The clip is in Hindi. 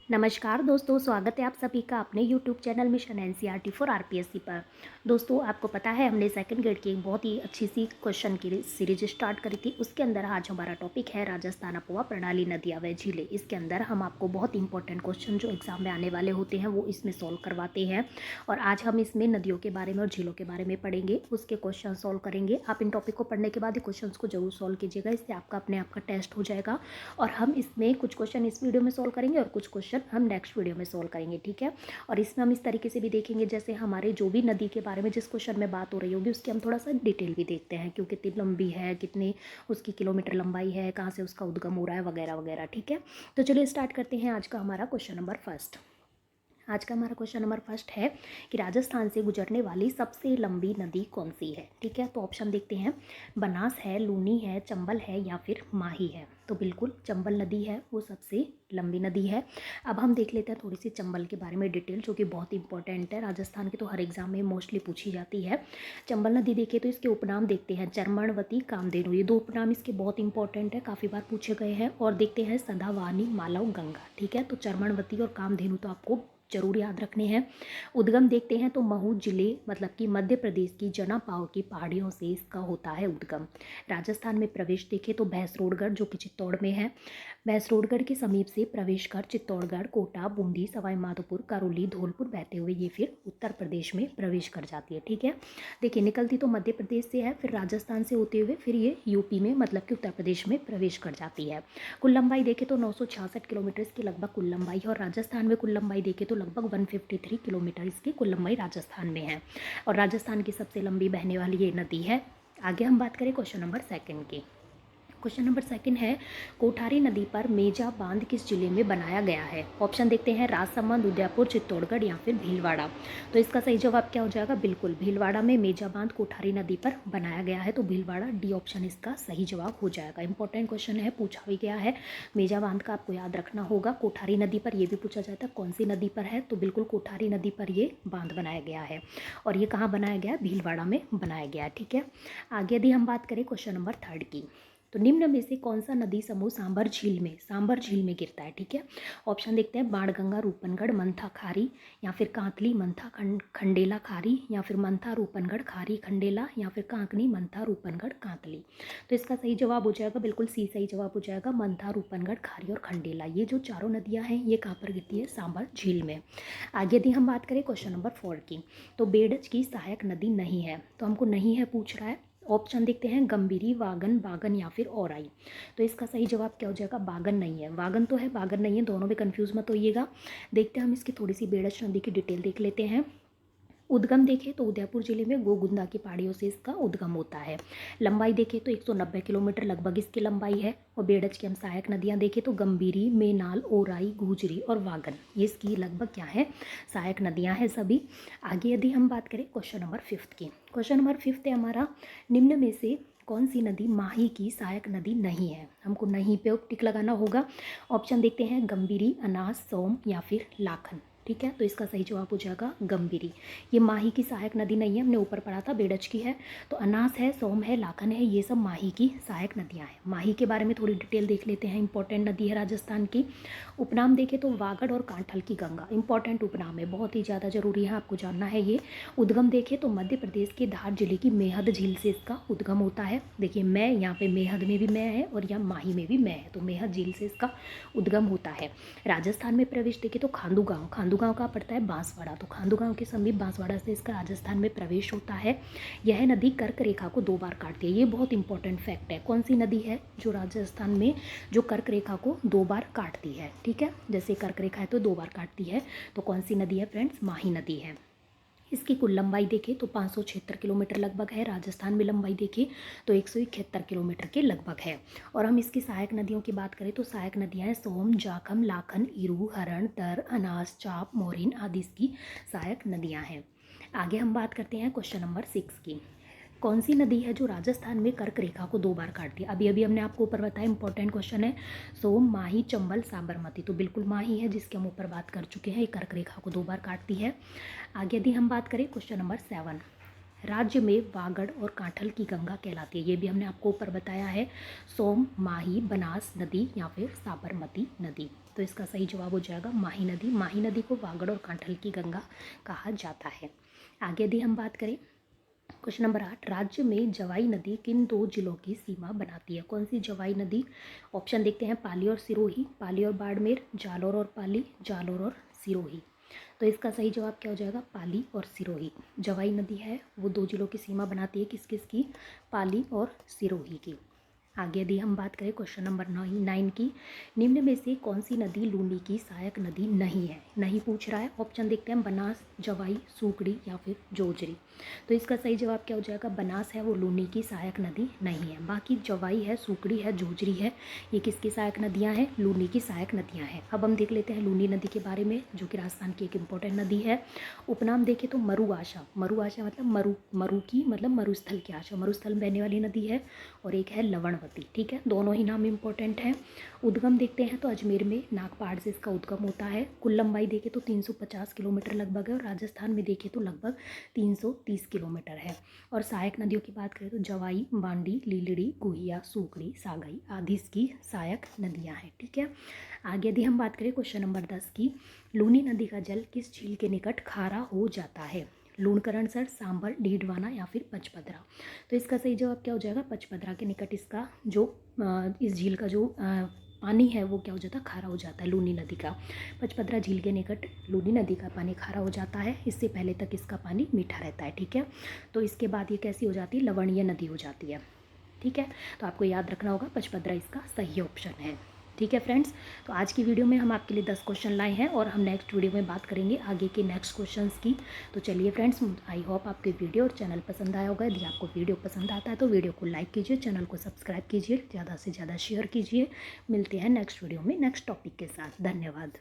नमस्कार दोस्तों, स्वागत है आप सभी का अपने YouTube channel mission NCERT for RPSC पर। दोस्तों, आपको पता है हमने सेकंड ग्रेड की एक बहुत ही अच्छी सी क्वेश्चन की सीरीज स्टार्ट करी थी। उसके अंदर आज हमारा टॉपिक है राजस्थान अपवा प्रणाली, नदियाँ व झीलें। इसके अंदर हम आपको बहुत इंपॉर्टेंट क्वेश्चन जो एग्जाम में आने वाले होते हैं वो इसमें सॉल्व करवाते हैं। और आज हम इसमें नदियों के बारे में और झीलों के बारे में पढ़ेंगे, उसके क्वेश्चन सॉल्व करेंगे। आप इन टॉपिक को पढ़ने के बाद क्वेश्चन को जरूर सॉल्व कीजिएगा, इससे आपका अपने आप का टेस्ट हो जाएगा। और हम इसमें कुछ क्वेश्चन इस वीडियो में सॉल्व करेंगे और कुछ क्वेश्चन हम नेक्स्ट वीडियो में सॉल्व करेंगे, ठीक है। और इसमें हम इस तरीके से भी देखेंगे जैसे हमारे जो भी नदी के बारे में जिस क्वेश्चन में बात हो रही होगी उसकी हम थोड़ा सा डिटेल भी देखते हैं, क्यों कितनी लंबी है, कितनी उसकी किलोमीटर लंबाई है, कहाँ से उसका उद्गम हो रहा है वगैरह वगैरह, ठीक है। तो चलिए स्टार्ट करते हैं आज का हमारा क्वेश्चन नंबर फर्स्ट। आज का हमारा क्वेश्चन नंबर फर्स्ट है कि राजस्थान से गुजरने वाली सबसे लंबी नदी कौन सी है, ठीक है। तो ऑप्शन देखते हैं, बनास है, लूनी है, चंबल है या फिर माही है। तो बिल्कुल चंबल नदी है वो सबसे लंबी नदी है। अब हम देख लेते हैं थोड़ी सी चंबल के बारे में डिटेल, जो कि बहुत इंपॉर्टेंट है, राजस्थान के तो हर एग्जाम में मोस्टली पूछी जाती है। चंबल नदी देखिए तो इसके उपनाम देखते हैं, चरमणवती, कामधेनु, ये दो उपनाम इसके बहुत इंपॉर्टेंट है, काफ़ी बार पूछे गए हैं। और देखते हैं सदावानी, मालव, गंगा, ठीक है। तो चरमणवती और कामधेनु तो आपको जरूर याद रखने हैं। उद्गम देखते हैं तो महू जिले मतलब कि मध्य प्रदेश की जनापाव की पहाड़ियों से इसका होता है उद्गम। राजस्थान में प्रवेश देखें तो भैंसरोडगढ़ जो कि चित्तौड़ में है, भैंसरोडगढ़ के समीप से प्रवेश कर चित्तौड़गढ़, कोटा, बूंदी, सवाई माधोपुर, करौली, धौलपुर बहते हुए ये फिर उत्तर प्रदेश में प्रवेश कर जाती है, ठीक है। देखिए निकलती तो मध्य प्रदेश से है, फिर राजस्थान से होते हुए फिर ये यूपी में मतलब कि उत्तर प्रदेश में प्रवेश कर जाती है। कुल लंबाई देखें तो 966 किलोमीटर इसकी लगभग कुल लंबाई है। और राजस्थान में कुल लंबाई देखें तो लगभग 153 किलोमीटर इसकी कुल लंबाई राजस्थान में है। और राजस्थान की सबसे लंबी बहने वाली ये नदी है। आगे हम बात करें क्वेश्चन नंबर सेकंड की। क्वेश्चन नंबर सेकंड है, कोठारी नदी पर मेजा बांध किस जिले में बनाया गया है। ऑप्शन देखते हैं, राजसमंद, उदयपुर, चित्तौड़गढ़ या फिर भीलवाड़ा। तो इसका सही जवाब क्या हो जाएगा, बिल्कुल भीलवाड़ा में मेजा बांध कोठारी नदी पर बनाया गया है। तो भीलवाड़ा, डी ऑप्शन इसका सही जवाब हो जाएगा। इंपॉर्टेंट क्वेश्चन है, पूछा भी गया है। मेजा बांध का आपको याद रखना होगा। कोठारी नदी पर यह भी पूछा जाता है कौन सी नदी पर है, तो बिल्कुल कोठारी नदी पर ये बांध बनाया गया है। और ये कहाँ बनाया गया, भीलवाड़ा में बनाया गया, ठीक है। आगे यदि हम बात करें क्वेश्चन नंबर थर्ड की, तो निम्न में से कौन सा नदी समूह सांभर झील में गिरता है, ठीक है। ऑप्शन देखते हैं, बाणगंगा, रूपनगढ़, मंथा खारी या फिर कांतली, मंथा खंडेला खारी या फिर मंथा रूपनगढ़ खारी खंडेला या फिर कांकनी, मंथा रूपनगढ़ कांतली। तो इसका सही जवाब हो जाएगा बिल्कुल सी सही जवाब हो जाएगा, मंथा रूपनगढ़ खारी और खंडेला। ये जो चारों नदियाँ हैं ये कहाँ पर गिरती है, सांभर झील में। आगे यदि हम बात करें क्वेश्चन नंबर 4 की, तो बेडज की सहायक नदी नहीं है। तो हमको नहीं है पूछ रहा है। ऑप्शन देखते हैं, गंभीरी, वागन, बागन या फिर औराई। तो इसका सही जवाब क्या हो जाएगा, बागन नहीं है। वागन तो है, बागन नहीं है, दोनों में कंफ्यूज मत होइएगा। देखते हैं हम इसकी थोड़ी सी बेडज नदी की डिटेल देख लेते हैं। उद्गम देखें तो उदयपुर जिले में गोगुंदा की पहाड़ियों से इसका उद्गम होता है। लंबाई देखें तो 190 किलोमीटर लगभग इसकी लंबाई है। और बेडज की हम सहायक नदियां देखें तो गंभीरी, मेनाल, ओराई, गुजरी और वागन, ये इसकी लगभग क्या है, सहायक नदियां हैं सभी। आगे यदि हम बात करें क्वेश्चन नंबर 5 की, क्वेश्चन नंबर 5 है हमारा, निम्न में से कौन सी नदी माही की सहायक नदी नहीं है। हमको नहीं पे टिक लगाना होगा। ऑप्शन देखते हैं, गंभीरी, अनास, सोम या फिर लाखन, ठीक है। तो इसका सही जवाब हो जाएगा गंभीरी। ये माही की सहायक नदी नहीं है, हमने ऊपर पढ़ा था बेडज की है। तो अनास है, सोम है, लाखन है, ये सब माही की सहायक नदियां हैं। माही के बारे में थोड़ी डिटेल देख लेते हैं, इंपॉर्टेंट नदी है राजस्थान की। उपनाम देखें तो वागड़ और कांठल की गंगा, इंपॉर्टेंट उपनाम है, बहुत ही ज़्यादा जरूरी है, आपको जानना है ये। उद्गम देखें तो मध्य प्रदेश के धार जिले की मेहद झील से इसका उद्गम होता है। देखिए मैं यहाँ पे मेहद में भी मैं है और यहाँ माही में भी मैं है, तो मेहद झील से इसका उद्गम होता है। राजस्थान में प्रवेश देखें तो खांडू गांव का पड़ता है बांसवाड़ा, तो खांडू गांव के समीप बांसवाड़ा से इसका राजस्थान में प्रवेश होता है। यह नदी कर्क रेखा को 2 बार काटती है, ये बहुत इंपॉर्टेंट फैक्ट है। कौन सी नदी है जो राजस्थान में जो कर्क रेखा को 2 बार काटती है, ठीक है। जैसे कर्क रेखा है तो 2 बार काटती है, तो कौन सी नदी है फ्रेंड्स, माही नदी है। इसकी कुल लंबाई देखें तो 576 किलोमीटर लगभग है। राजस्थान में लंबाई देखें तो 171 किलोमीटर के लगभग है। और हम इसकी सहायक नदियों की बात करें तो सहायक नदियां हैं, सोम, जाखम, लाखन, इरू, हरण, तर, अनास, चाप, मोरिन आदि इसकी सहायक नदियां हैं। आगे हम बात करते हैं क्वेश्चन नंबर 6 की। कौन सी नदी है जो राजस्थान में कर्क रेखा को 2 बार काटती है। अभी अभी हमने आपको ऊपर बताया, इंपॉर्टेंट क्वेश्चन है। सोम, माही, चंबल, साबरमती, तो बिल्कुल माही है जिसके हम ऊपर बात कर चुके हैं, ये कर्क रेखा को 2 बार काटती है। आगे यदि हम बात करें क्वेश्चन नंबर 7, राज्य में वागड़ और कांठल की गंगा कहलाती है? ये भी हमने आपको ऊपर बताया है, सोम, माही, बनास नदी या फिर साबरमती नदी। तो इसका सही जवाब हो जाएगा माही नदी। माही नदी को वागड़ और कांठल की गंगा कहा जाता है। आगे यदि हम बात करें, क्वेश्चन नंबर 8, राज्य में जवाई नदी किन 2 जिलों की सीमा बनाती है? कौन सी जवाई नदी? ऑप्शन देखते हैं, पाली और सिरोही, पाली और बाड़मेर, जालोर और पाली, जालोर और सिरोही। तो इसका सही जवाब क्या हो जाएगा? पाली और सिरोही। जवाई नदी है वो 2 जिलों की सीमा बनाती है, किस किस की? पाली और सिरोही की। आगे यदि हम बात करें क्वेश्चन नंबर 9 की, निम्न में से कौन सी नदी लूनी की सहायक नदी नहीं है? नहीं पूछ रहा है, ऑप्शन देखते हैं, बनास, जवाई, सूकड़ी या फिर जोजरी। तो इसका सही जवाब क्या हो जाएगा? बनास है वो लूनी की सहायक नदी नहीं है। बाकी जवाई है, सूकड़ी है, जोजरी है, ये किसकी सहायक नदियाँ हैं? लूनी की सहायक नदियाँ हैं। अब हम देख लेते हैं लूनी नदी के बारे में, जो कि राजस्थान की एक इम्पोर्टेंट नदी है। उपनाम देखें तो मरुआशा, मरुआशा मतलब मरु की मतलब मरुस्थल की आशा, मरुस्थल में बहने वाली नदी है। और एक है लवणवती, ठीक है, दोनों ही नाम इम्पोर्टेंट हैं। उद्गम देखते हैं तो अजमेर में नागपाड़ से इसका उद्गम होता है। कुल लंबाई देखें तो 350 किलोमीटर लगभग है, और राजस्थान में देखें तो लगभग 330 किलोमीटर है। और सहायक नदियों की बात करें तो जवाई, बांडी, लीलड़ी, गुहिया, सूकड़ी, सागई आदि इसकी सहायक नदियाँ हैं, ठीक है। आगे यदि हम बात करें क्वेश्चन नंबर 10 की, लूनी नदी का जल किस झील के निकट खारा हो जाता है? लूणकरणसर, सांभर, डीडवाना या फिर पचपदरा। तो इसका सही जवाब क्या हो जाएगा? पचपदरा के निकट इसका जो इस झील का जो पानी है वो क्या हो जाता है? खारा हो जाता है लूनी नदी का। पचपदरा झील के निकट लूनी नदी का पानी खारा हो जाता है, इससे पहले तक इसका पानी मीठा रहता है, ठीक है। तो इसके बाद ये कैसी हो जाती है? लवणीय नदी हो जाती है, ठीक है। तो आपको याद रखना होगा पचपदरा इसका सही ऑप्शन है, ठीक है फ्रेंड्स। तो आज की वीडियो में हम आपके लिए 10 क्वेश्चन लाए हैं, और हम नेक्स्ट वीडियो में बात करेंगे आगे के नेक्स्ट क्वेश्चंस की। तो चलिए फ्रेंड्स, आई होप आपके वीडियो और चैनल पसंद आया होगा। यदि आपको वीडियो पसंद आता है तो वीडियो को लाइक कीजिए, चैनल को सब्सक्राइब कीजिए, ज़्यादा से ज़्यादा शेयर कीजिए। मिलते हैं नेक्स्ट वीडियो में नेक्स्ट टॉपिक के साथ। धन्यवाद।